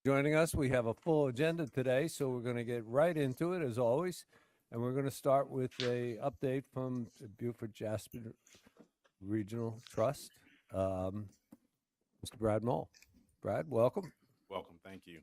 joining us. We have a full agenda today, so we're going to get right into it as always. And we're going to start with a update from the Beaufort Jasper Regional Trust, Mr. Brad Mull. Brad, welcome. Welcome. Thank you.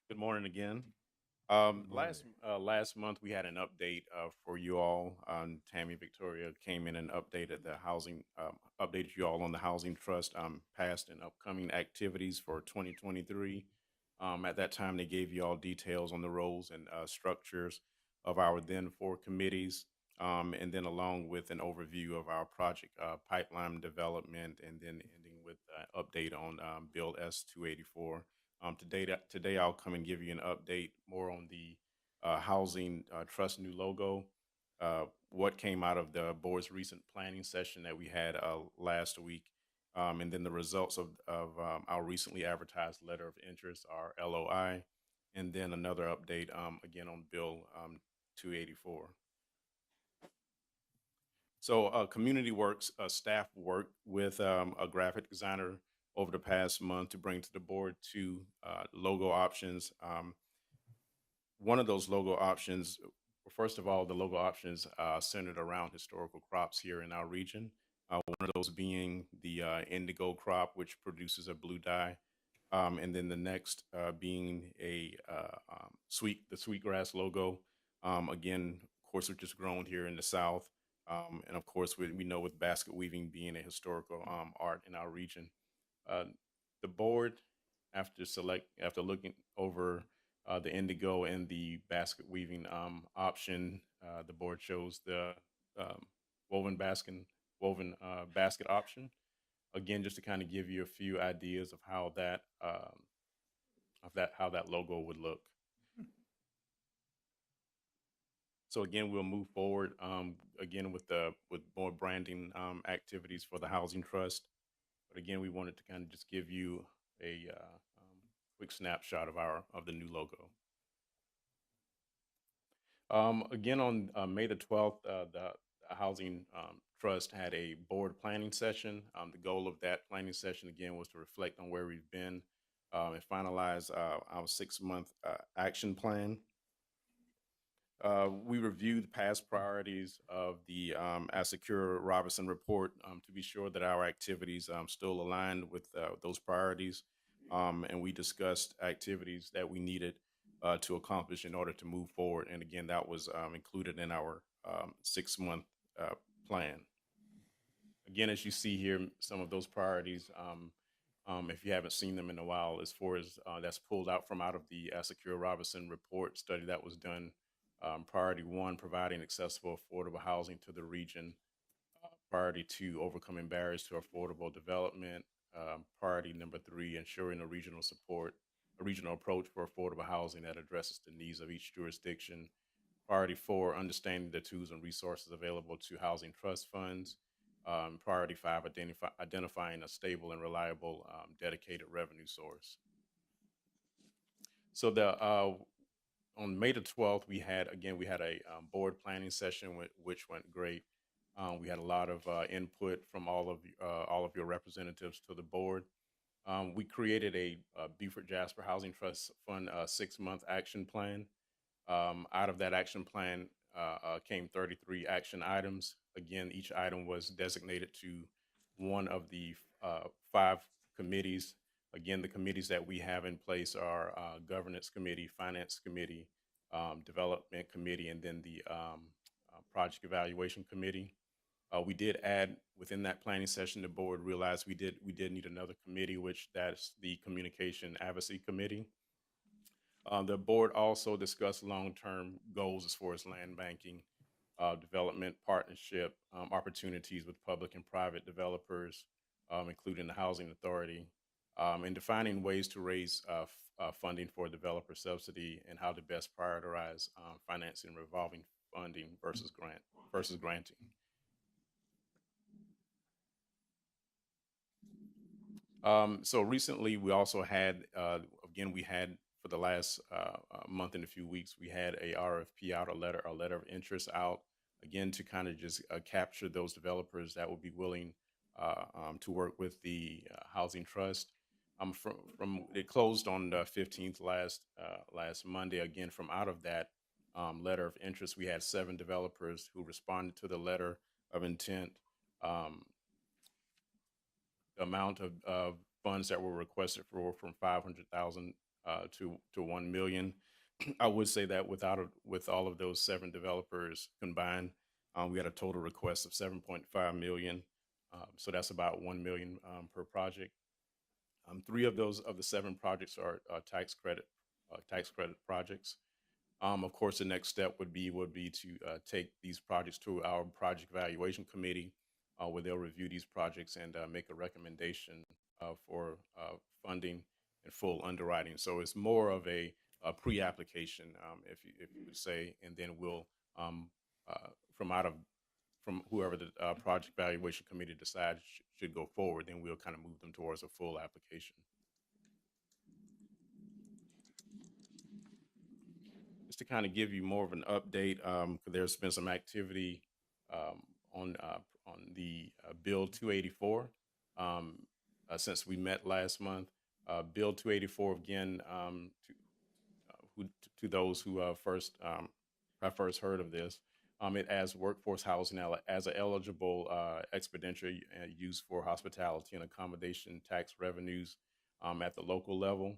Good morning again. Last month we had an update for you all. Tammy Victoria came in and updated the housing, updated you all on the Housing Trust past and upcoming activities for 2023. At that time, they gave you all details on the roles and structures of our then four committees, and then along with an overview of our project pipeline development, and then ending with an update on Bill S-284. Today I'll come and give you an update more on the Housing Trust new logo, what came out of the board's recent planning session that we had last week, and then the results of our recently advertised letter of interest, our LOI, and then another update again on Bill 284. So Community Works staff worked with a graphic designer over the past month to bring to the board two logo options. One of those logo options, first of all, the logo options centered around historical crops here in our region. One of those being the indigo crop, which produces a blue dye. And then the next being the sweetgrass logo. Again, of course, which is grown here in the South. And of course, we know with basket weaving being a historical art in our region. The board, after looking over the indigo and the basket weaving option, the board chose the woven basket option. Again, just to kind of give you a few ideas of how that logo would look. So again, we'll move forward again with more branding activities for the Housing Trust. But again, we wanted to kind of just give you a quick snapshot of the new logo. Again, on May the 12th, the Housing Trust had a board planning session. The goal of that planning session, again, was to reflect on where we've been and finalize our 6-month action plan. We reviewed past priorities of the Asecure Robinson report to be sure that our activities still aligned with those priorities. And we discussed activities that we needed to accomplish in order to move forward. And again, that was included in our 6-month plan. Again, as you see here, some of those priorities, if you haven't seen them in a while, as far as that's pulled out of the Asecure Robinson report study that was done. Priority 1, providing accessible, affordable housing to the region. Priority 2, overcoming barriers to affordable development. Priority number 3, ensuring a regional approach for affordable housing that addresses the needs of each jurisdiction. Priority 4, understanding the tools and resources available to housing trust funds. Priority 5, identifying a stable and reliable dedicated revenue source. So on May the 12th, we had a board planning session which went great. We had a lot of input from all of your representatives to the board. We created a Beaufort Jasper Housing Trust Fund 6-month action plan. Out of that action plan came 33 action items. Again, each item was designated to one of the 5 committees. Again, the committees that we have in place are Governance Committee, Finance Committee, Development Committee, and then the Project Evaluation Committee. We did add within that planning session, the board realized we did need another committee, which that's the Communication Advocacy Committee. The board also discussed long-term goals as far as land banking, development partnership opportunities with public and private developers, including the Housing Authority, and defining ways to raise funding for developer subsidy and how to best prioritize financing revolving funding versus granting. So recently, we also had, again, we had for the last month and a few weeks, we had a RFP out, a letter of interest out, again, to kind of just capture those developers that would be willing to work with the Housing Trust. From it closed on the 15th last Monday. Again, from out of that letter of interest, we had 7 developers who responded to the letter of intent. The amount of funds that were requested for from 500,000 to 1 million. I would say that with all of those 7 developers combined, we had a total request of 7.5 million. So that's about 1 million per project. 3 of the 7 projects are tax credit projects. Of course, the next step would be to take these projects to our project evaluation committee, where they'll review these projects and make a recommendation for funding and full underwriting. So it's more of a pre-application, if you would say, and then we'll from whoever the project evaluation committee decides should go forward, then we'll kind of move them towards a full application. Just to kind of give you more of an update, there's been some activity on the Bill 284 since we met last month. Bill 284, again, to those who have first heard of this, it adds workforce housing as an eligible expenditure used for hospitality and accommodation tax revenues at the local level.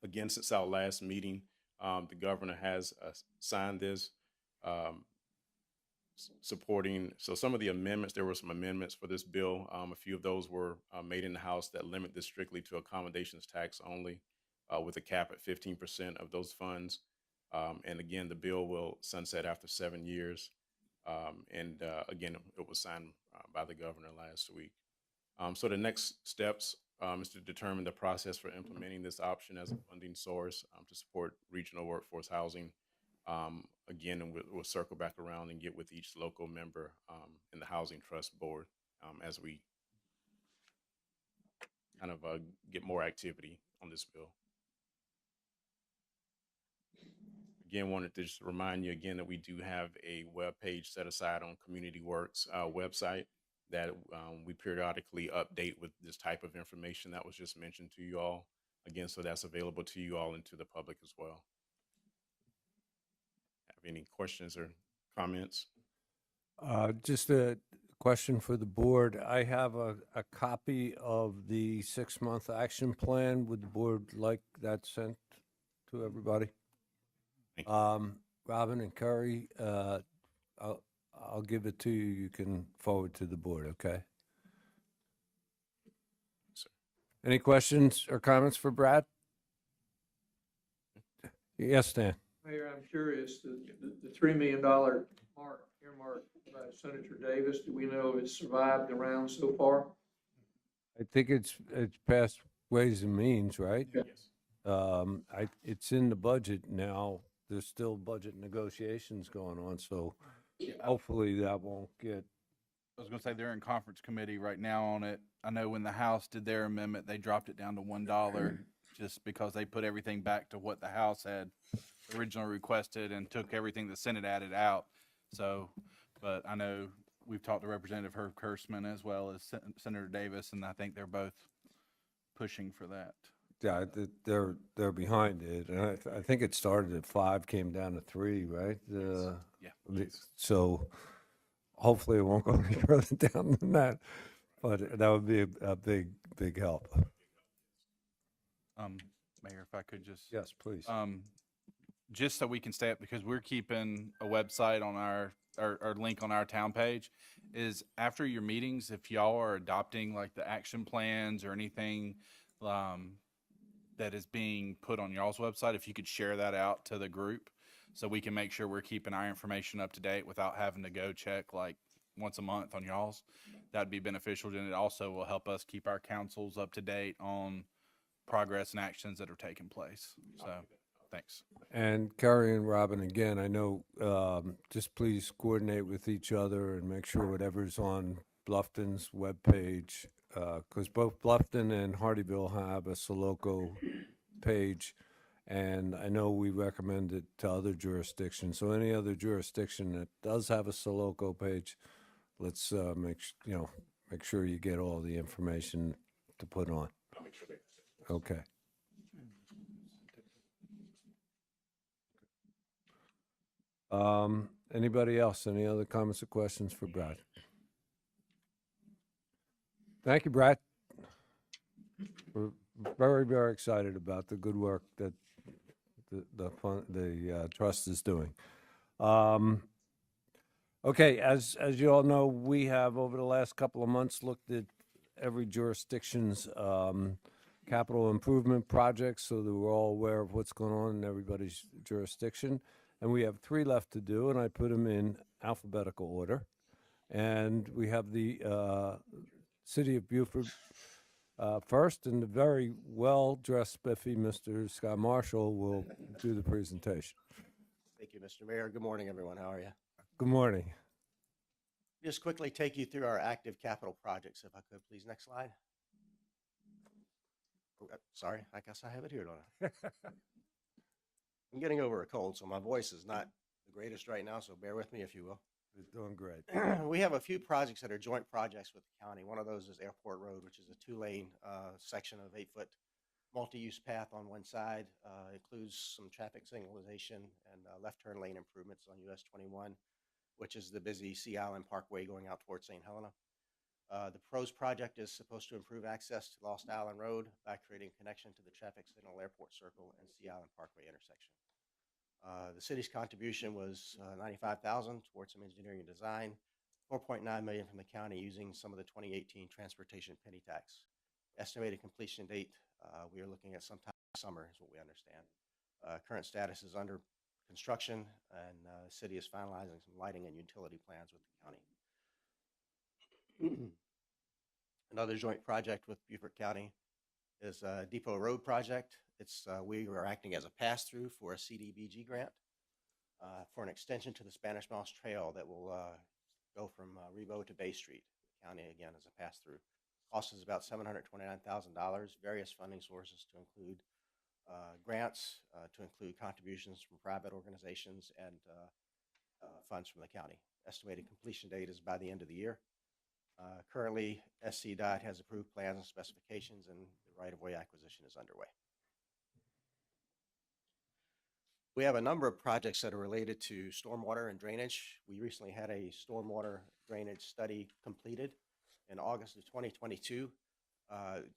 Again, since our last meeting, the governor has signed this, supporting. So some of the amendments, there were some amendments for this bill. A few of those were made in the House that limit this strictly to accommodations tax only, with a cap at 15% of those funds. And again, the bill will sunset after 7 years. And again, it was signed by the governor last week. So the next steps is to determine the process for implementing this option as a funding source to support regional workforce housing. Again, and we'll circle back around and get with each local member in the Housing Trust Board as we kind of get more activity on this bill. Again, wanted to just remind you again that we do have a web page set aside on Community Works website that we periodically update with this type of information that was just mentioned to you all. Again, so that's available to you all and to the public as well. Have any questions or comments? Just a question for the board. I have a copy of the 6-month action plan. Would the board like that sent to everybody? Robin and Curry, I'll give it to you. You can forward to the board, okay? Sir. Any questions or comments for Brad? Yes, Dan. Mayor, I'm curious, the $3 million earmark by Senator Davis, do we know if it's survived the round so far? I think it's passed Ways and Means, right? Yes. It's in the budget now. There's still budget negotiations going on, so hopefully that won't get. I was going to say they're in conference committee right now on it. I know when the House did their amendment, they dropped it down to $1 just because they put everything back to what the House had originally requested and took everything the Senate added out. So, but I know we've talked to Representative Herb Kirschman as well as Senator Davis, and I think they're both pushing for that. Yeah, they're behind it, and I think it started at 5, came down to 3, right? Yeah. So hopefully it won't go any further down than that, but that would be a big help. Mayor, if I could just. Yes, please. Just so we can stay up, because we're keeping a website on our link on our town page, is after your meetings, if y'all are adopting like the action plans or anything, that is being put on y'all's website, if you could share that out to the group so we can make sure we're keeping our information up to date without having to go check like once a month on y'all's, that'd be beneficial. And it also will help us keep our councils up to date on progress and actions that are taking place. So, thanks. And Carrie and Robin, again, I know, just please coordinate with each other and make sure whatever's on Bluffton's webpage, because both Bluffton and Hardyville have a Soloco page, and I know we recommend it to other jurisdictions. So any other jurisdiction that does have a Soloco page, let's make sure you get all the information to put on. Okay. Anybody else? Any other comments or questions for Brad? Thank you, Brad. We're very, very excited about the good work that the trust is doing. Okay, as you all know, we have over the last couple of months looked at every jurisdiction's capital improvement projects so that we're all aware of what's going on in everybody's jurisdiction. And we have 3 left to do, and I put them in alphabetical order. And we have the City of Beaufort first, and the very well-dressed, spiffy Mr. Scott Marshall will do the presentation. Thank you, Mr. Mayor. Good morning, everyone. How are you? Good morning. Just quickly take you through our active capital projects, if I could, please. Next slide. Oh, sorry, I guess I have it here, don't I? I'm getting over a cold, so my voice is not the greatest right now, so bear with me if you will. You're doing great. We have a few projects that are joint projects with the county. One of those is Airport Road, which is a 2-lane section of 8-foot multi-use path on one side. Includes some traffic signalization and left turn lane improvements on US 21, which is the busy Sea Island Parkway going out towards St. Helena. The PROS project is supposed to improve access to Lost Island Road by creating connection to the traffic signal Airport Circle and Sea Island Parkway intersection. The city's contribution was $95,000 towards some engineering and design, $4.9 million from the county using some of the 2018 transportation penny tax. Estimated completion date, we are looking at sometime summer is what we understand. Current status is under construction, and the city is finalizing some lighting and utility plans with the county. Another joint project with Beaufort County is Depot Road project. We are acting as a pass-through for a CDBG grant for an extension to the Spanish Moss Trail that will go from Rebo to Bay Street. The county, again, is a pass-through. Cost is about $729,000, various funding sources to include grants, to include contributions from private organizations and funds from the county. Estimated completion date is by the end of the year. Currently, SCDOT has approved plans and specifications, and the right-of-way acquisition is underway. We have a number of projects that are related to stormwater and drainage. We recently had a stormwater drainage study completed in August of 2022.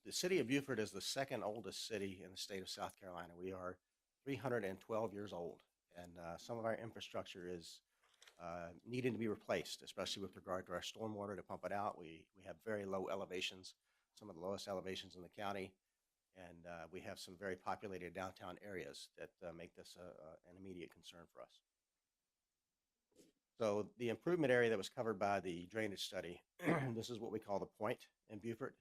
The city of Beaufort is the second oldest city in the state of South Carolina. We are 312 years old, and some of our infrastructure is needing to be replaced, especially with regard to our stormwater to pump it out. We have very low elevations, some of the lowest elevations in the county, and we have some very populated downtown areas that make this an immediate concern for us. So the improvement area that was covered by the drainage study, this is what we call the point in Beaufort.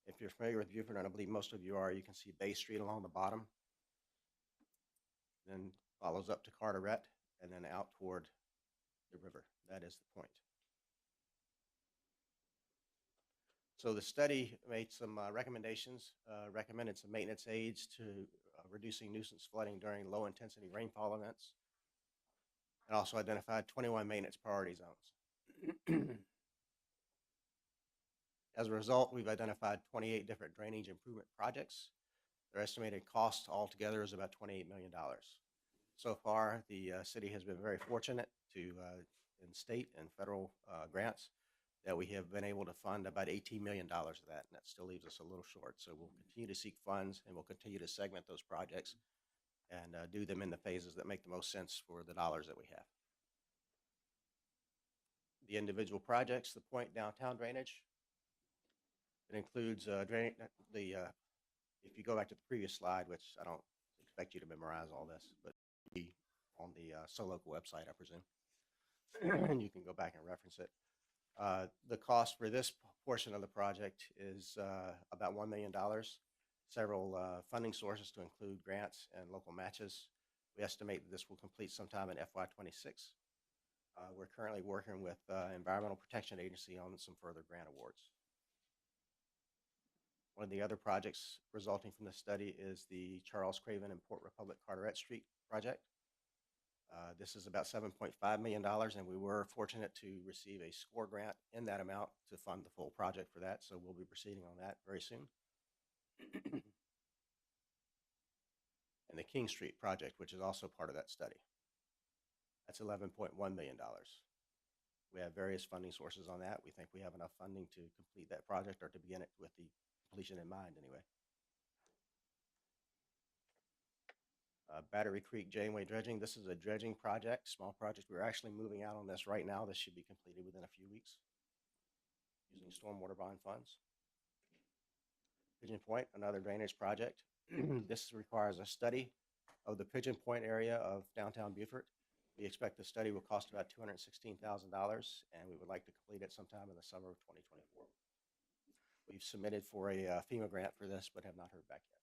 If you're familiar with Beaufort, and I believe most of you are, you can see Bay Street along the bottom, then follows up to Carteret, and then out toward the river. That is the point. So the study made some recommendations, recommended some maintenance aids to reducing nuisance flooding during low intensity rainfall events, and also identified 21 maintenance priority zones. As a result, we've identified 28 different drainage improvement projects. Their estimated cost altogether is about $28 million. So far, the city has been very fortunate to, in state and federal grants, that we have been able to fund about $18 million of that, and that still leaves us a little short. So we'll continue to seek funds, and we'll continue to segment those projects and do them in the phases that make the most sense for the dollars that we have. The individual projects, the point downtown drainage, it includes the If you go back to the previous slide, which I don't expect you to memorize all this, but be on the Soloco website, I presume, and you can go back and reference it. The cost for this portion of the project is about $1 million. Several funding sources to include grants and local matches. We estimate that this will complete sometime in FY26. We're currently working with Environmental Protection Agency on some further grant awards. One of the other projects resulting from this study is the Charles Craven and Port Republic Carteret Street project. This is about $7.5 million, and we were fortunate to receive a SCORE grant in that amount to fund the full project for that, so we'll be proceeding on that very soon. And the King Street project, which is also part of that study. That's $11.1 million. We have various funding sources on that. We think we have enough funding to complete that project, or to begin it with the completion in mind anyway. Battery Creek Janeway dredging. This is a dredging project, small project. We're actually moving out on this right now. This should be completed within a few weeks using stormwater bond funds. Pigeon Point, another drainage project. This requires a study of the Pigeon Point area of downtown Beaufort. We expect the study will cost about $216,000, and we would like to complete it sometime in the summer of 2024. We've submitted for a FEMA grant for this, but have not heard back yet.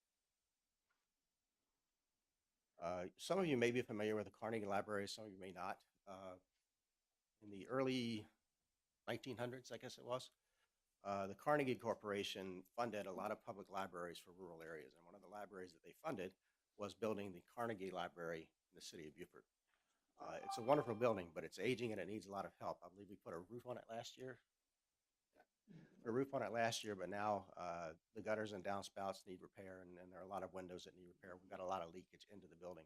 Some of you may be familiar with the Carnegie Library, some of you may not. In the early 1900s, I guess it was, the Carnegie Corporation funded a lot of public libraries for rural areas, and one of the libraries that they funded was building the Carnegie Library in the city of Beaufort. It's a wonderful building, but it's aging and it needs a lot of help. I believe we put a roof on it last year. But now the gutters and downspouts need repair, and there are a lot of windows that need repair. We've got a lot of leakage into the building.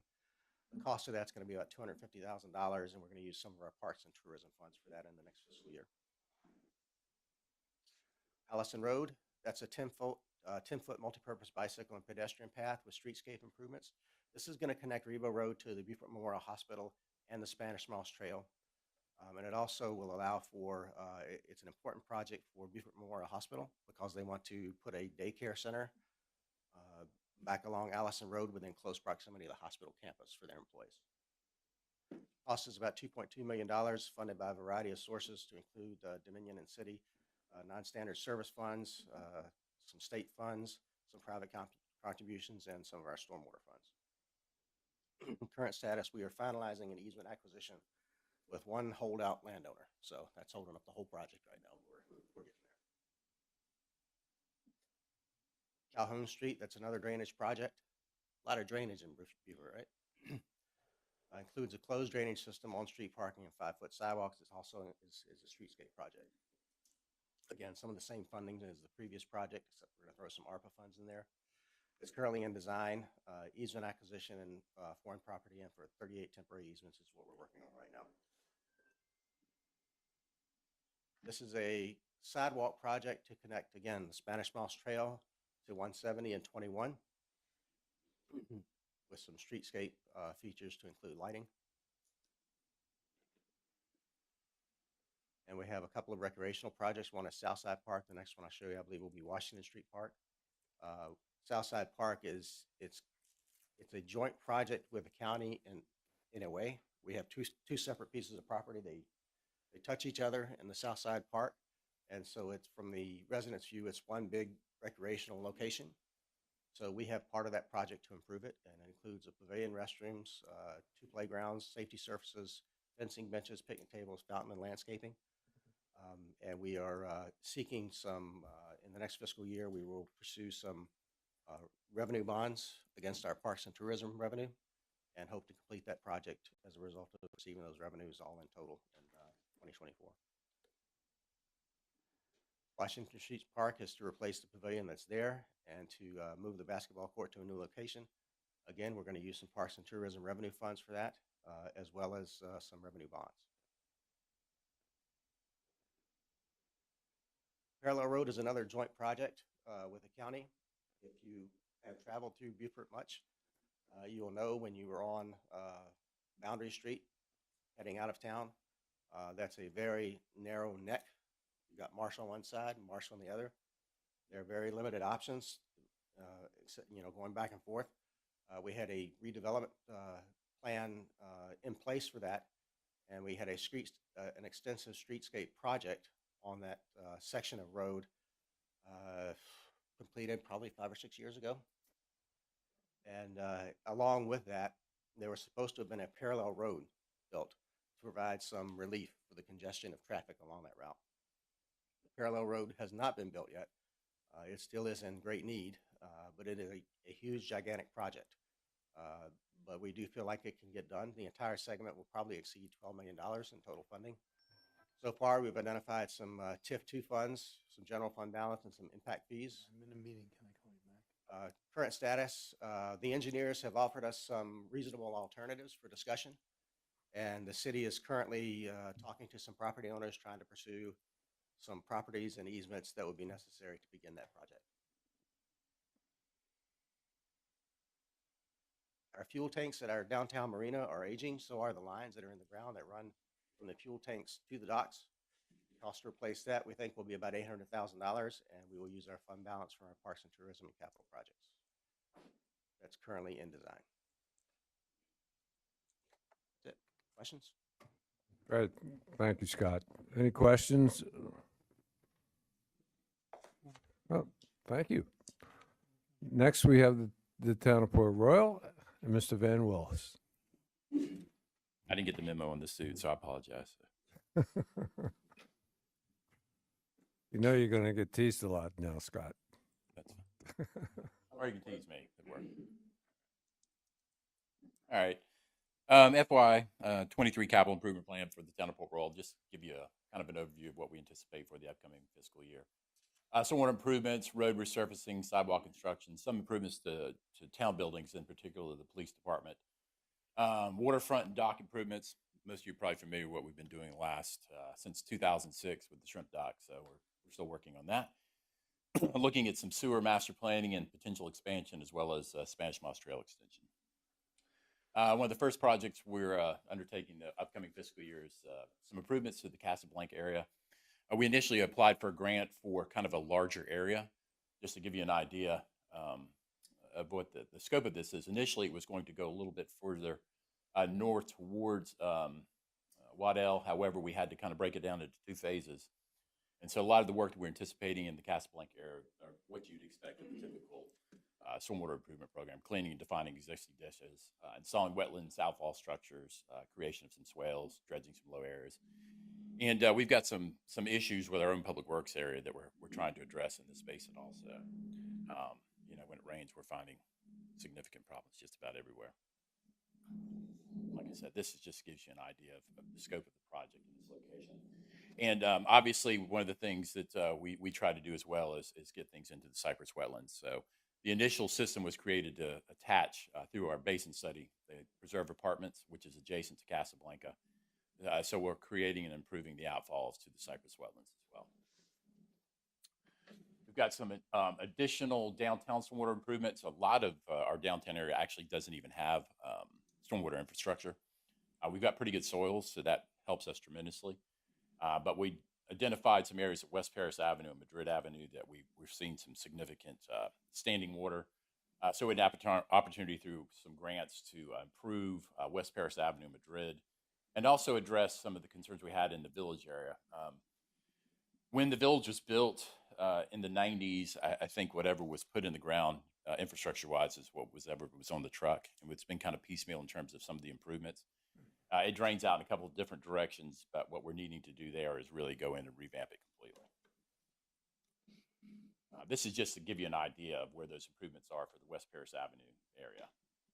The cost of that's going to be about $250,000, and we're going to use some of our parks and tourism funds for that in the next fiscal year. Allison Road, that's a 10-foot multi-purpose bicycle and pedestrian path with streetscape improvements. This is going to connect Rebo Road to the Beaufort Memorial Hospital and the Spanish Moss Trail. And it also will allow for, it's an important project for Beaufort Memorial Hospital because they want to put a daycare center back along Allison Road within close proximity to the hospital campus for their employees. Cost is about $2.2 million, funded by a variety of sources to include Dominion and City, non-standard service funds, some state funds, some private contributions, and some of our stormwater funds. Current status, we are finalizing an easement acquisition with one holdout landowner. So that's holding up the whole project right now. We're getting there. Calhoun Street, that's another drainage project. A lot of drainage in Beaufort, right? Includes a closed drainage system, on-street parking, and 5-foot sidewalks. It also is a streetscape project. Again, some of the same funding as the previous project, except we're going to throw some ARPA funds in there. It's currently in design. Easement acquisition and foreign property, and for 38 temporary easements is what we're working on right now. This is a sidewalk project to connect, again, the Spanish Moss Trail to 170 and 21 with some streetscape features to include lighting. And we have a couple of recreational projects. One is Southside Park. The next one I'll show you, I believe, will be Washington Street Park. Southside Park it's a joint project with the county in a way. We have two separate pieces of property. They touch each other in the Southside Park. And so it's, from the residents' view, it's one big recreational location. So we have part of that project to improve it, and it includes a pavilion, restrooms, 2 playgrounds, safety surfaces, fencing, benches, picnic tables, fountain, and landscaping. And we are seeking some, in the next fiscal year, we will pursue some revenue bonds against our parks and tourism revenue, and hope to complete that project as a result of receiving those revenues all in total in 2024. Washington Street Park is to replace the pavilion that's there and to move the basketball court to a new location. Again, we're going to use some parks and tourism revenue funds for that, as well as some revenue bonds. Parallel Road is another joint project with the county. If you have traveled through Beaufort much, you will know when you were on Boundary Street heading out of town, that's a very narrow neck. You've got Marshall on one side and Marshall on the other. There are very limited options going back and forth. We had a redevelopment plan in place for that, and we had an extensive streetscape project on that section of road completed probably 5 or 6 years ago. And along with that, there was supposed to have been a parallel road built to provide some relief for the congestion of traffic along that route. The parallel road has not been built yet. It still is in great need, but it is a huge, gigantic project. But we do feel like it can get done. The entire segment will probably exceed $12 million in total funding. So far, we've identified some TIF2 funds, some general fund balance, and some impact fees. I'm in a meeting. Can I call you back? Current status, the engineers have offered us some reasonable alternatives for discussion. And the city is currently talking to some property owners, trying to pursue some properties and easements that would be necessary to begin that project. Our fuel tanks at our downtown marina are aging, so are the lines that are in the ground that run from the fuel tanks to the docks. The cost to replace that, we think, will be about $800,000, and we will use our fund balance from our Parks and Tourism and capital projects. That's currently in design. That's it. Questions? Great. Thank you, Scott. Any questions? Well, thank you. Next, we have the town of Port Royal and Mr. Van Willis. I didn't get the memo on this suit, so I apologize. You know you're going to get teased a lot now, Scott. That's fine. Or you can tease me. It works. All right. FY 23 capital improvement plan for the town of Port Royal. Just give you a kind of an overview of what we anticipate for the upcoming fiscal year. Stormwater improvements, road resurfacing, sidewalk construction, some improvements to town buildings, in particular the police department. Waterfront and dock improvements. Most of you are probably familiar with what we've been doing since 2006 with the shrimp dock, so we're still working on that. Looking at some sewer master planning and potential expansion, as well as Spanish Moss Trail extension. One of the first projects we're undertaking the upcoming fiscal year is some improvements to the Casablanca area. We initially applied for a grant for kind of a larger area. Just to give you an idea of what the scope of this is, initially it was going to go a little bit further north towards Waddell. However, we had to kind of break it down into 2 phases. And so a lot of the work that we're anticipating in the Casablanca area are what you'd expect of a typical stormwater improvement program: cleaning and defining existing ditches, installing wetlands, outfall structures, creation of some swales, dredging some low areas. And we've got some issues with our own public works area that we're trying to address in this basin also. When it rains, we're finding significant problems just about everywhere. Like I said, this just gives you an idea of the scope of the project in this location. And obviously, one of the things that we try to do as well is get things into the cypress wetlands. So the initial system was created to attach through our basin study the preserve apartments, which is adjacent to Casablanca. So we're creating and improving the outfalls to the cypress wetlands as well. We've got some additional downtown stormwater improvements. A lot of our downtown area actually doesn't even have stormwater infrastructure. We've got pretty good soils, so that helps us tremendously. But we identified some areas at West Paris Avenue and Madrid Avenue that we're seeing some significant standing water. So we had an opportunity through some grants to improve West Paris Avenue and Madrid, and also address some of the concerns we had in the village area. When the village was built in the 90s, I think whatever was put in the ground infrastructure-wise is what was on the truck. And it's been kind of piecemeal in terms of some of the improvements. It drains out in a couple of different directions, but what we're needing to do there is really go in and revamp it completely. This is just to give you an idea of where those improvements are for the West Paris Avenue area.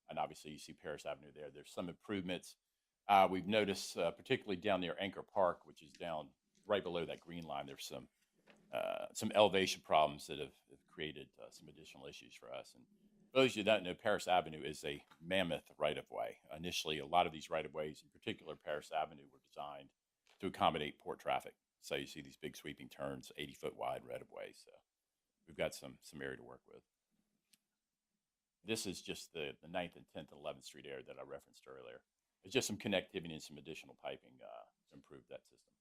And obviously you see Paris Avenue there. There's some improvements. We've noticed, particularly down near Anchor Park, which is down right below that green line, there's some elevation problems that have created some additional issues for us. And for those of you that don't know, Paris Avenue is a mammoth right-of-way. Initially, a lot of these right-of-ways, in particular Paris Avenue, were designed to accommodate port traffic. So you see these big sweeping turns, 80-foot wide right-of-ways. So we've got some area to work with. This is just the 9th and 10th and 11th Street area that I referenced earlier. It's just some connectivity and some additional piping to improve that system.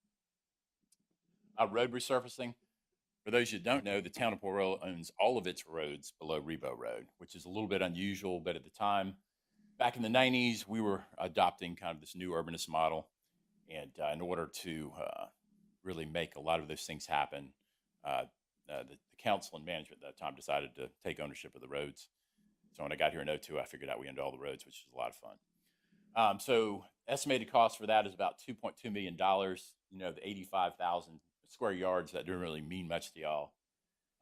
Road resurfacing. For those who don't know, the town of Port Royal owns all of its roads below Rebo Road, which is a little bit unusual, but at the time, back in the 90s, we were adopting kind of this new urbanist model. And in order to really make a lot of those things happen, the council and management at that time decided to take ownership of the roads. So when I got here in '02, I figured out we owned all the roads, which was a lot of fun. So estimated cost for that is about $2.2 million. You know, the 85,000 square yards, that didn't really mean much to y'all.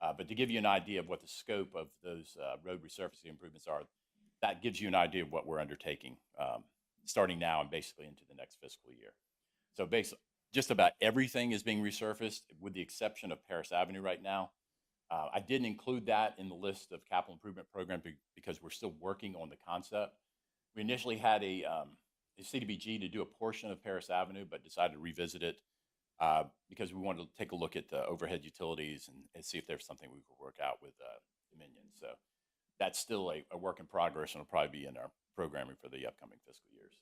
But to give you an idea of what the scope of those road resurfacing improvements are, that gives you an idea of what we're undertaking starting now and basically into the next fiscal year. So basically, just about everything is being resurfaced with the exception of Paris Avenue right now. I didn't include that in the list of capital improvement program because we're still working on the concept. We initially had a CDBG to do a portion of Paris Avenue, but decided to revisit it because we wanted to take a look at the overhead utilities and see if there's something we could work out with Dominion. So that's still a work in progress and will probably be in our programming for the upcoming fiscal years.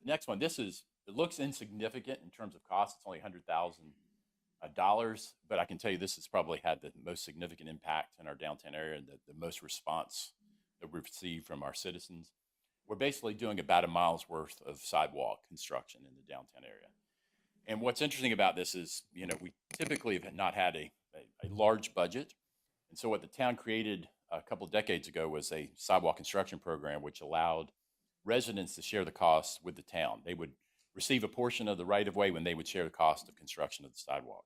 Next one, it looks insignificant in terms of cost. It's only $100,000, but I can tell you this has probably had the most significant impact in our downtown area and the most response that we've received from our citizens. We're basically doing about a mile's worth of sidewalk construction in the downtown area. And what's interesting about this is, you know, we typically have not had a large budget. And so what the town created a couple of decades ago was a sidewalk construction program, which allowed residents to share the costs with the town. They would receive a portion of the right-of-way when they would share the cost of construction of the sidewalk.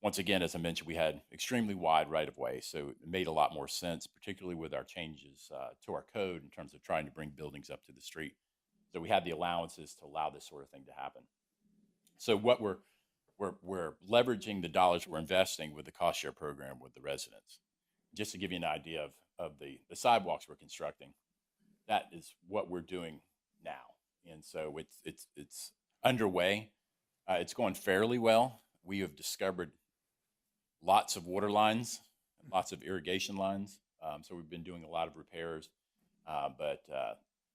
Once again, as I mentioned, we had extremely wide right-of-way, so it made a lot more sense, particularly with our changes to our code in terms of trying to bring buildings up to the street. So we had the allowances to allow this sort of thing to happen. So what we're leveraging the dollars we're investing with the cost share program with the residents. Just to give you an idea of the sidewalks we're constructing, that is what we're doing now. And so it's underway. It's going fairly well. We have discovered lots of water lines, lots of irrigation lines. So we've been doing a lot of repairs, but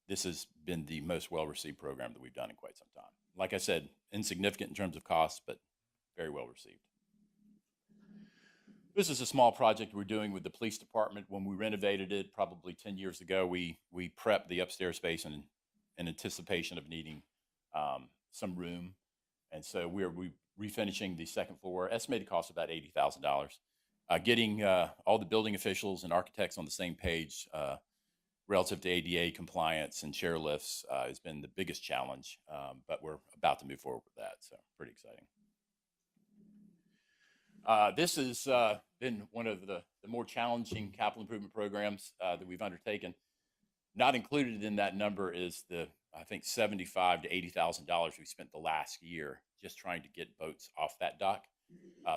this has been the most well-received program that we've done in quite some time. Like I said, insignificant in terms of cost, but very well received. This is a small project we're doing with the police department. When we renovated it probably 10 years ago, we prepped the upstairs space in anticipation of needing some room. And so we're refinishing the second floor. Estimated cost about $80,000. Getting all the building officials and architects on the same page relative to ADA compliance and chair lifts has been the biggest challenge, but we're about to move forward with that, so pretty exciting. This has been one of the more challenging capital improvement programs that we've undertaken. Not included in that number is I think $75,000 to $80,000 we spent the last year just trying to get boats off that dock.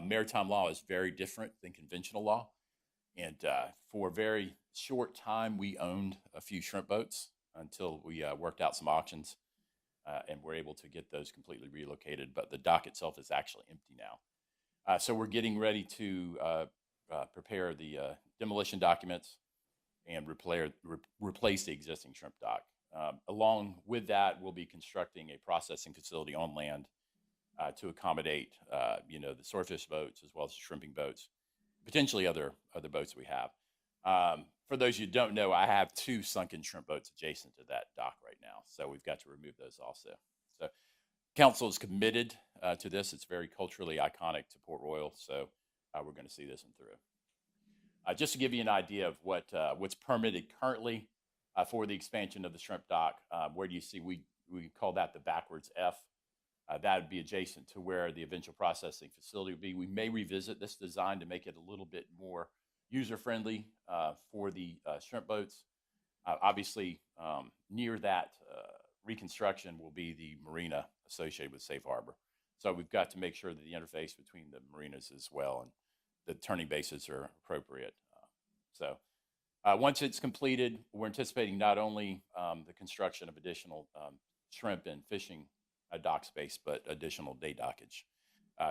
Maritime law is very different than conventional law. And for a very short time, we owned a few shrimp boats until we worked out some auctions and were able to get those completely relocated. But the dock itself is actually empty now. So we're getting ready to prepare the demolition documents and replace the existing shrimp dock. Along with that, we'll be constructing a processing facility on land to accommodate, the swordfish boats as well as shrimping boats, potentially other boats we have. For those you don't know, I have 2 sunken shrimp boats adjacent to that dock right now, so we've got to remove those also. So council is committed to this. It's very culturally iconic to Port Royal, so we're going to see this one through. Just to give you an idea of what's permitted currently for the expansion of the shrimp dock, where do you see we call that the backwards F? That would be adjacent to where the eventual processing facility would be. We may revisit this design to make it a little bit more user-friendly for the shrimp boats. Obviously, near that reconstruction will be the marina associated with Safe Harbor. So we've got to make sure that the interface between the marinas as well and the turning bases are appropriate. So once it's completed, we're anticipating not only the construction of additional shrimp and fishing dock space, but additional day dockage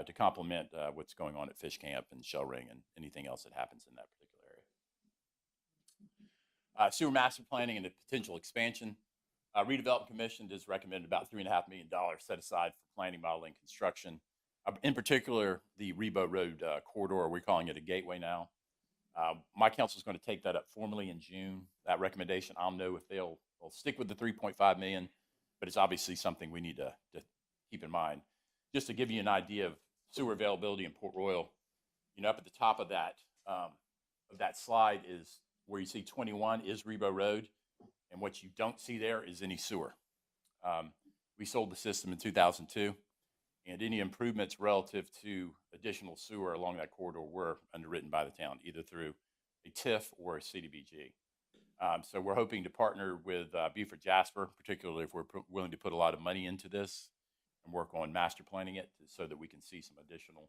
to complement what's going on at Fish Camp and Shell Ring and anything else that happens in that particular area. Sewer master planning and the potential expansion. Redevelopment Commission has recommended about $3.5 million set aside for planning, modeling, construction. In particular, the Rebo Road corridor, we're calling it a gateway now. My council is going to take that up formally in June. That recommendation, I'll know if they'll stick with the 3.5 million, but it's obviously something we need to keep in mind. Just to give you an idea of sewer availability in Port Royal, up at the top of that slide is where you see 21 is Rebo Road, and what you don't see there is any sewer. We sold the system in 2002. And any improvements relative to additional sewer along that corridor were underwritten by the town, either through a TIF or a CDBG. So we're hoping to partner with Buford Jasper, particularly if we're willing to put a lot of money into this and work on master planning it so that we can see some additional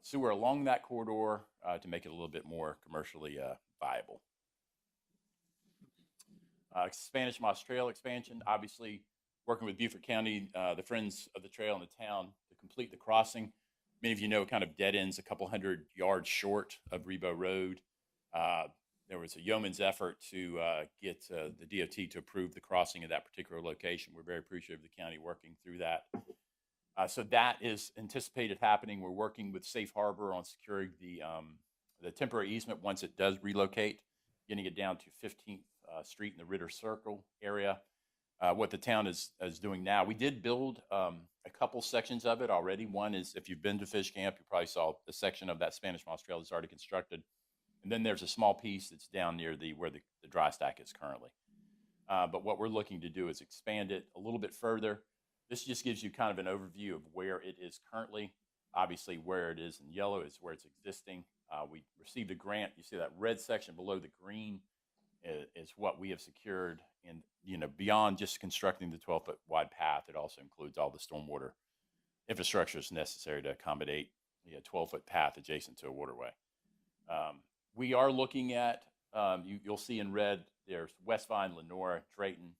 sewer along that corridor to make it a little bit more commercially viable. Spanish Moss Trail expansion, obviously, working with Beaufort County, the Friends of the Trail in the town to complete the crossing. Many of you know it kind of dead ends a couple hundred yards short of Rebo Road. There was a yeoman's effort to get the DOT to approve the crossing of that particular location. We're very appreciative of the county working through that. So that is anticipated happening. We're working with Safe Harbor on securing the temporary easement once it does relocate, getting it down to 15th Street in the Ritter Circle area. What the town is doing now. We did build a couple sections of it already. One is, if you've been to Fish Camp, you probably saw the section of that Spanish Moss Trail that's already constructed. And then there's a small piece that's down near where the dry stack is currently. But what we're looking to do is expand it a little bit further. This just gives you kind of an overview of where it is currently. Obviously, where it is in yellow is where it's existing. We received a grant. You see that red section below the green is what we have secured. And, beyond just constructing the 12-foot wide path, it also includes all the stormwater infrastructure is necessary to accommodate the 12-foot path adjacent to a waterway. We are looking at, you'll see in red, there's West Vine, Lenora, Drayton,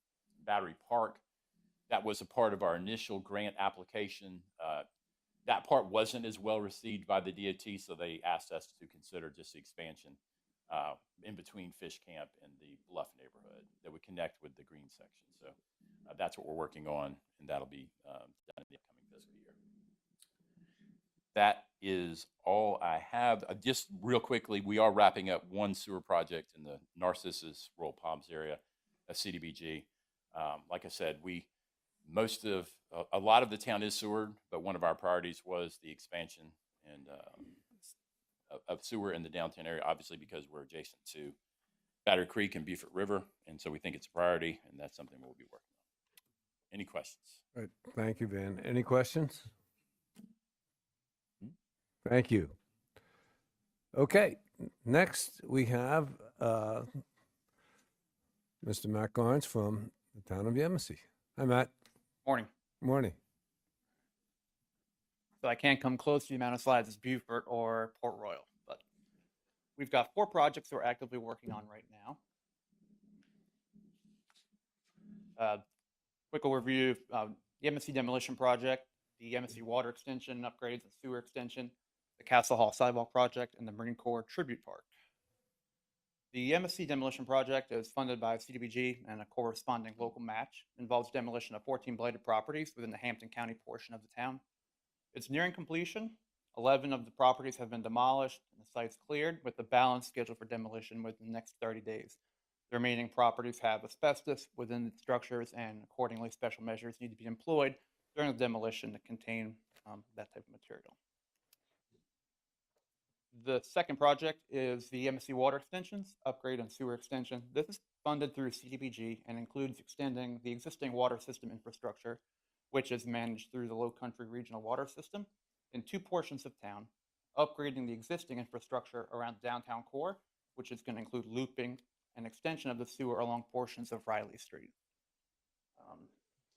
Battery Park. That was a part of our initial grant application. That part wasn't as well received by the DOT, so they asked us to consider just the expansion in between Fish Camp and the Bluff neighborhood that would connect with the green section. So that's what we're working on, and that'll be done in the upcoming fiscal year. That is all I have. Just real quickly, we are wrapping up one sewer project in the Narcissus, Royal Palms area, a CDBG. Like I said, a lot of the town is sewered, but one of our priorities was the expansion and of sewer in the downtown area, obviously because we're adjacent to Battery Creek and Beaufort River, and so we think it's a priority, and that's something we'll be working on. Any questions? All right. Thank you, Van. Any questions? Thank you. Okay, next we have Mr. Matt Garnes from the town of Yemassee. Hi, Matt. Morning. Morning. So I can't come close to the amount of slides as Beaufort or Port Royal, but we've got 4 projects we're actively working on right now. Quick overview of the Yemassee demolition project, the Yemassee water extension upgrades and sewer extension, the Castle Hall sidewalk project, and the Marine Corps Tribute Park. The Yemassee demolition project is funded by CDBG and a corresponding local match. It involves demolition of 14 blighted properties within the Hampton County portion of the town. It's nearing completion. 11 of the properties have been demolished and the site's cleared, with the balance scheduled for demolition within the next 30 days. The remaining properties have asbestos within the structures, and accordingly, special measures need to be employed during the demolition to contain that type of material. The second project is the Yemassee water extensions, upgrade and sewer extension. This is funded through CDBG and includes extending the existing water system infrastructure, which is managed through the Lowcountry regional water system, in 2 portions of town, upgrading the existing infrastructure around the downtown core, which is going to include looping and extension of the sewer along portions of Riley Street.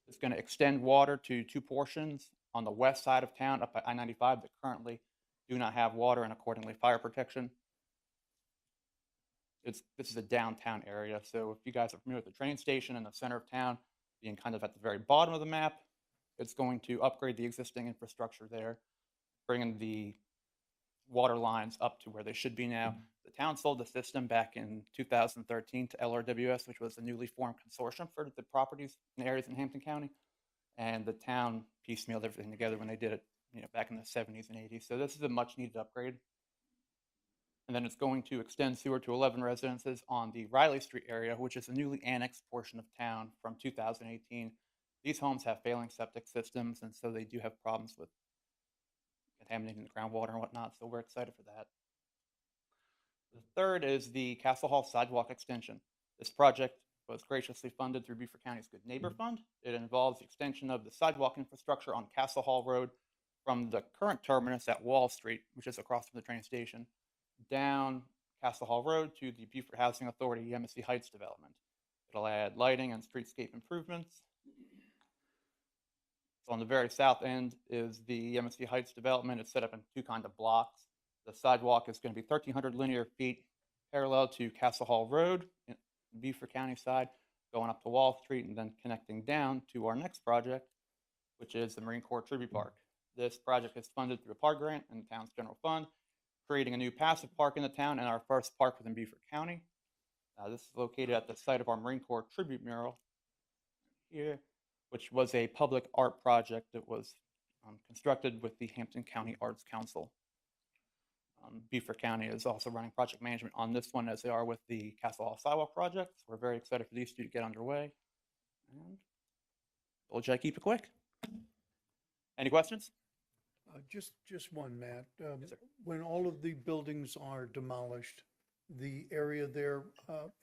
It's going to extend water to 2 portions on the west side of town up at I-95 that currently do not have water and accordingly fire protection. This is a downtown area, so if you guys are familiar with the train station in the center of town, being kind of at the very bottom of the map, it's going to upgrade the existing infrastructure there, bringing the water lines up to where they should be now. The town sold the system back in 2013 to LRWS, which was a newly formed consortium for the properties and areas in Hampton County. And the town piecemealed everything together when they did it back in the 70s and 80s. So this is a much needed upgrade. And then it's going to extend sewer to 11 residences on the Riley Street area, which is a newly annexed portion of town from 2018. These homes have failing septic systems, and so they do have problems with contaminating the groundwater and whatnot. So we're excited for that. The third is the Castle Hall sidewalk extension. This project was graciously funded through Beaufort County's Good Neighbor Fund. It involves the extension of the sidewalk infrastructure on Castle Hall Road from the current terminus at Wall Street, which is across from the train station, down Castle Hall Road to the Beaufort Housing Authority Embassy Heights development. It'll add lighting and streetscape improvements. So on the very south end is the Embassy Heights development. It's set up in two kind of blocks. The sidewalk is going to be 1,300 linear feet parallel to Castle Hall Road, Beaufort County side, going up to Wall Street and then connecting down to our next project, which is the Marine Corps Tribute Park. This project is funded through a park grant in the town's general fund, creating a new passive park in the town and our first park within Beaufort County. This is located at the site of our Marine Corps Tribute Mural here, which was a public art project that was constructed with the Hampton County Arts Council. Beaufort County is also running project management on this one, as they are with the Castle Hall Sidewalk project. We're very excited for these two to get underway. And we'll try to keep it quick. Any questions? Just one, Matt. Yes, sir. When all of the buildings are demolished, the area there,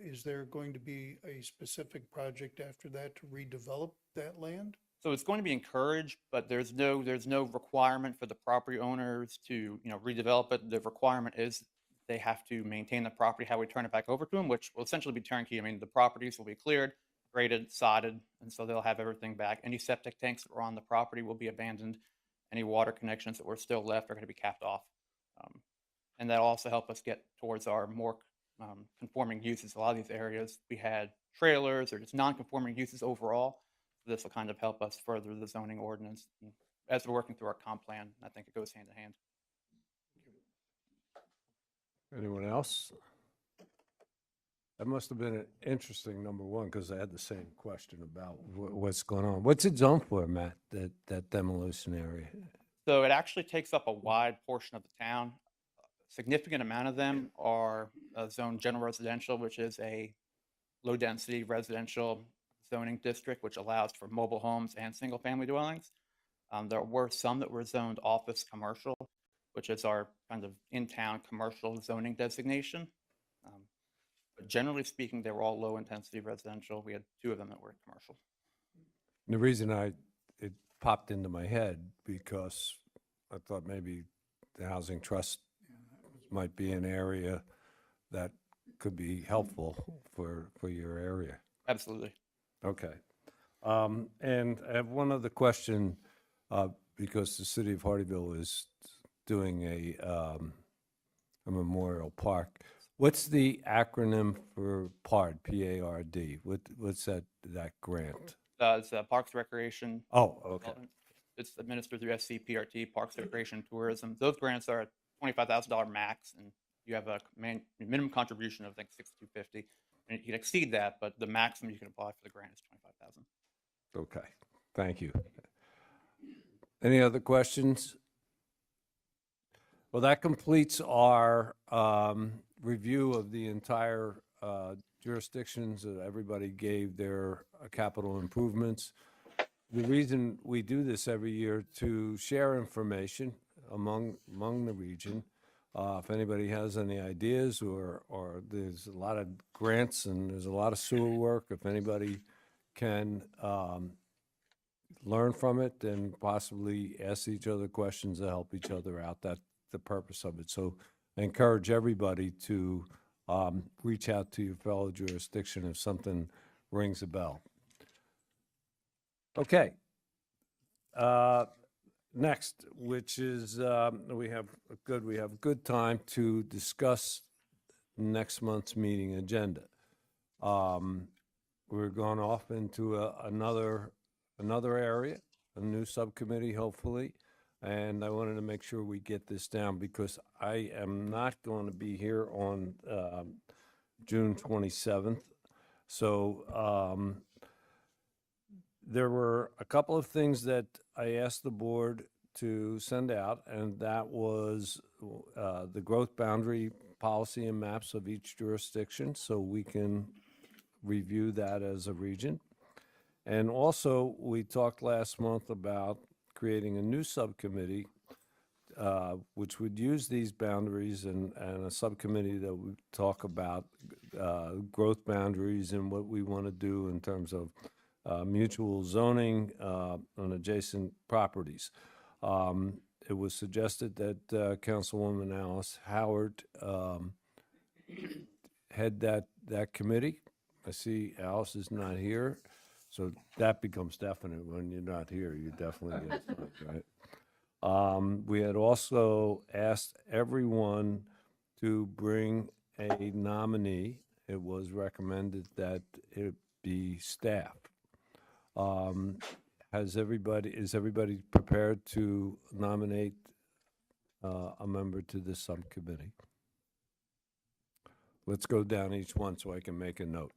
is there going to be a specific project after that to redevelop that land? So it's going to be encouraged, but there's no requirement for the property owners to redevelop it. The requirement is they have to maintain the property how we turn it back over to them, which will essentially be turnkey. I mean, the properties will be cleared, graded, sodded, and so they'll have everything back. Any septic tanks that were on the property will be abandoned. Any water connections that were still left are going to be capped off. And that'll also help us get towards our more conforming uses. A lot of these areas, we had trailers or just non-conforming uses overall. So this will kind of help us further the zoning ordinance. And as we're working through our comp plan, I think it goes hand in hand. Anyone else? That must have been an interesting number one, because I had the same question about what's going on. What's it zoned for, Matt, that demolition area? So it actually takes up a wide portion of the town. A significant amount of them are zoned general residential, which is a low-density residential zoning district, which allows for mobile homes and single-family dwellings. There were some that were zoned office commercial, which is our kind of in-town commercial zoning designation. But generally speaking, they were all low-intensity residential. We had two of them that were commercial. The reason it popped into my head, because I thought maybe the Housing Trust might be an area that could be helpful for your area. Absolutely. Okay. And I have one other question, because the city of Hardeeville is doing a memorial park. What's the acronym for PARD, P-A-R-D? What's that grant? It's Parks Recreation. Oh, okay. Development. It's administered through SCPRT, Parks Recreation Tourism. Those grants are $25,000 max, and you have a minimum contribution of, I think, $6,250. And you can exceed that, but the maximum you can apply for the grant is $25,000. Okay, thank you. Any other questions? Well, that completes our review of the entire jurisdictions that everybody gave their capital improvements. The reason we do this every year to share information among the region. If anybody has any ideas, or there's a lot of grants and there's a lot of sewer work, if anybody can learn from it and possibly ask each other questions to help each other out, that's the purpose of it. So I encourage everybody to reach out to your fellow jurisdiction if something rings a bell. Okay. Next, which is, we have good time to discuss next month's meeting agenda. We're going off into another area, a new subcommittee, hopefully. And I wanted to make sure we get this down, because I am not going to be here on June 27th. So there were a couple of things that I asked the board to send out, and that was the growth boundary policy and maps of each jurisdiction, so we can review that as a region. And also, we talked last month about creating a new subcommittee, which would use these boundaries, and a subcommittee that would talk about growth boundaries and what we want to do in terms of mutual zoning on adjacent properties. It was suggested that Councilwoman Alice Howard head that committee. I see Alice is not here, so that becomes definite. When you're not here, you definitely get stuck, right? We had also asked everyone to bring a nominee. It was recommended that it be staff. Is everybody prepared to nominate a member to this subcommittee? Let's go down each one so I can make a note.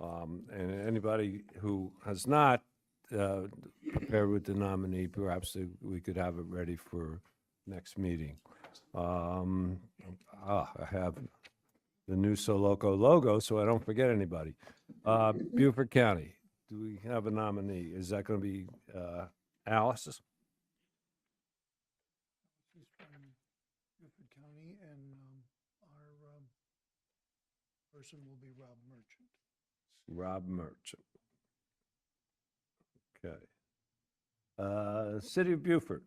And anybody who has not prepared with the nominee, perhaps we could have it ready for next meeting. I have the new Soloco logo, so I don't forget anybody. Beaufort County, do we have a nominee? Is that going to be Alice? She's from Beaufort County, and our person will be Rob Merchant. Rob Merchant. Okay. City of Beaufort.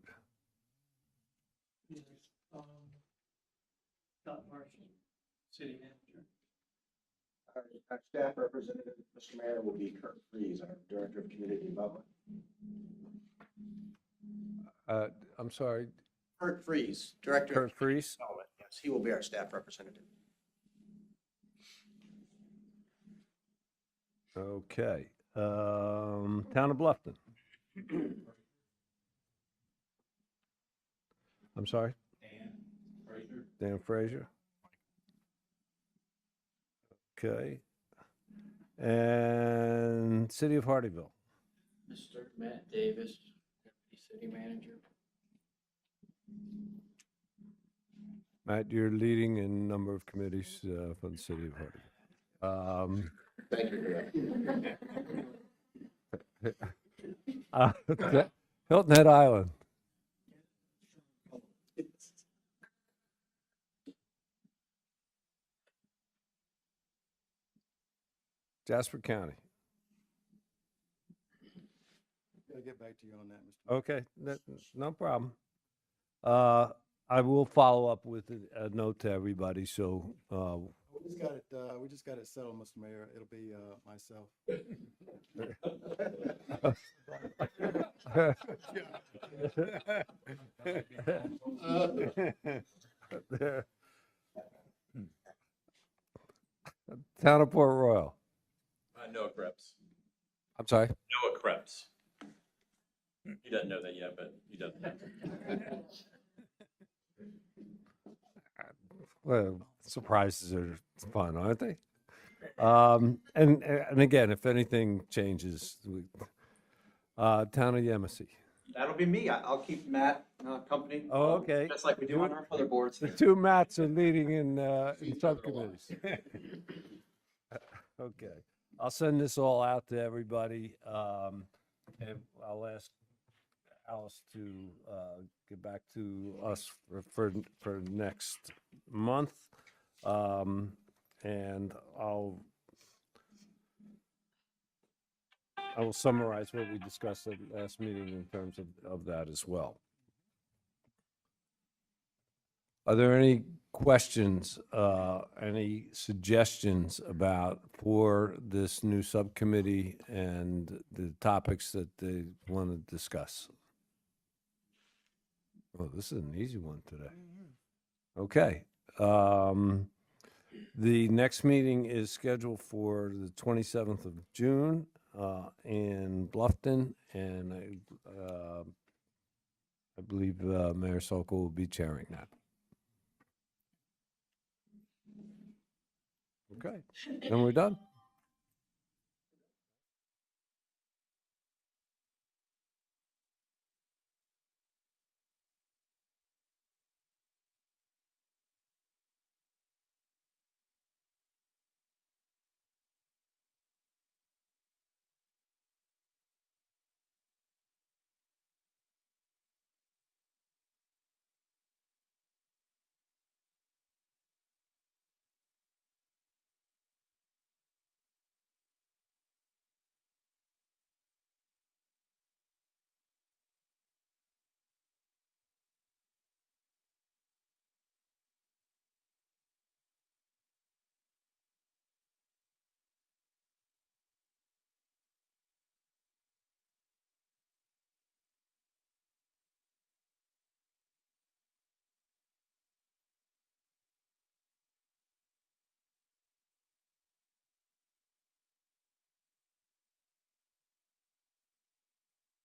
Scott Marshall, city manager. Our staff representative, Mr. Mayor, will be Kurt Freeze, our Director of Community Development. I'm sorry, Kurt Freeze, Director of Kurt Freese? Development. Yes, he will be our staff representative. Okay. Town of Bluffton. I'm sorry? Dan Frazier. Okay. And City of Hardyville. Mr. Matt Davis, Deputy City Manager. Matt, you're leading in a number of committees for the City of Hardyville. Thank you for that. Hilton Head Island. Jasper County. Gotta get back to you on that, Mr. Okay, no problem. I will follow up with a note to everybody, so, We just got it settled, Mr. Mayor. It'll be, myself. Town of Port Royal. Noah Krebs. I'm sorry? Noah Krebs. He doesn't know that yet, but he does. Well, surprises are fun, aren't they? And again, if anything changes, Town of Yemassee. That'll be me. I'll keep Matt company. Oh, okay. Just like we do on our other boards. The two Matts are leading in subcommittees. Okay. I'll send this all out to everybody. And I'll ask Alice to get back to us for next month. And I will summarize what we discussed at the last meeting in terms of that as well. Are there any questions, any suggestions for this new subcommittee and the topics that they want to discuss? Well, this is an easy one today. Okay. The next meeting is scheduled for the 27th of June in Bluffton, and I believe Mayor Sokol will be chairing that. Okay, then we're done.